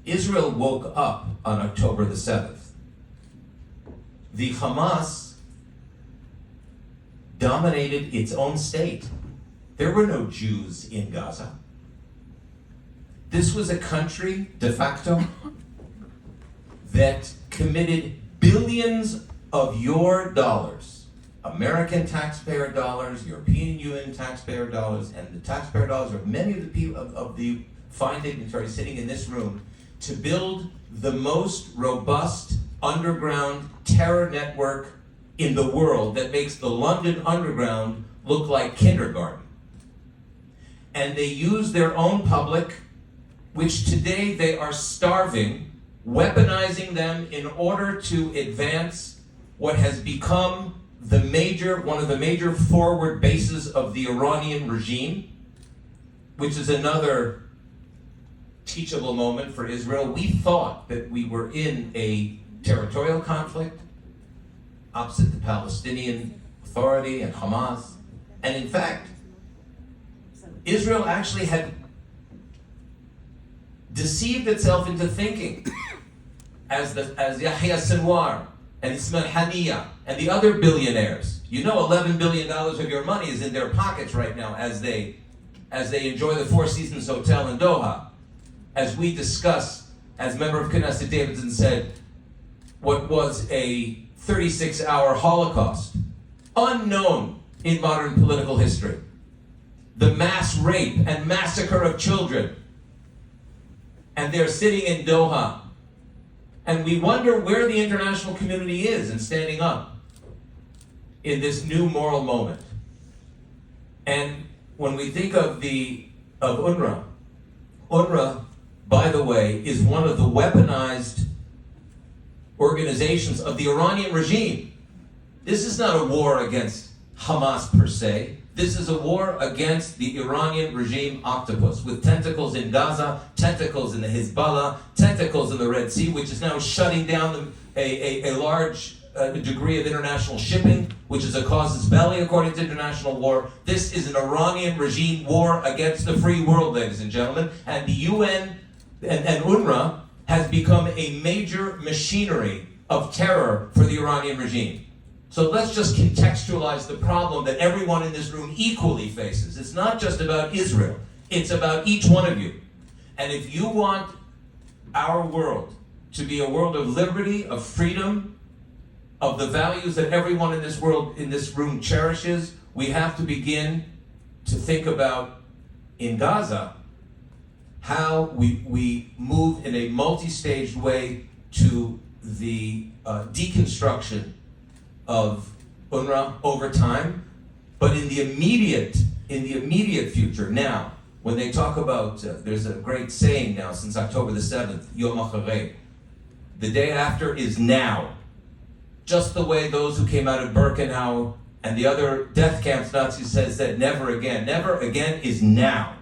Israel woke up on October the 7th. The Hamas dominated its own state. There were no Jews in Gaza. This was a country, de facto, that committed billions of your dollars, American taxpayer dollars, European Union taxpayer dollars, and the taxpayer dollars of many of the people of the fine dignitaries sitting in this room, to build the most robust underground terror network in the world that makes the London Underground look like kindergarten. And they use their own public, which today they are starving, weaponizing them in order to advance what has become one of the major forward bases of the Iranian regime, which is another teachable moment for Israel. We thought that we were in a territorial conflict opposite the Palestinian Authority and Hamas. And in fact, Israel actually had deceived itself into thinking, as Yahya Sinwar and Ismail Haniya and the other billionaires. You know, $11 billion of your money is in their pockets right now as they enjoy the Four Seasons Hotel in Doha. As we discuss, as member of Knesset Davidson said, what was a 36-hour Holocaust, unknown in modern political history. The mass rape and massacre of children. And they're sitting in Doha. And we wonder where the international community is in standing up in this new moral moment. And when we think of UNRWA, by the way, is one of the weaponized organizations of the Iranian regime. This is not a war against Hamas per se. This is a war against the Iranian regime octopus, with tentacles in Gaza, tentacles in the Hezbollah, tentacles in the Red Sea, which is now shutting down a large degree of international shipping, which is a casus belli according to international law. This is an Iranian regime war against the free world, ladies and gentlemen. And the UN and UNRWA has become a major machinery of terror for the Iranian regime. So let's just contextualize the problem that everyone in this room equally faces. It's not just about Israel. It's about each one of you. And if you want our world to be a world of liberty, of freedom, of the values that everyone in this world, in this room cherishes, we have to begin to think about, in Gaza, how we move in a multi-staged way to the deconstruction of UNRWA over time, but in the immediate future now, when they talk about, there's a great saying now since October the 7th, Yom HaCharei, the day after is now. Just the way those who came out of Birkenau and the other death camps Nazis said never again. Never again is now.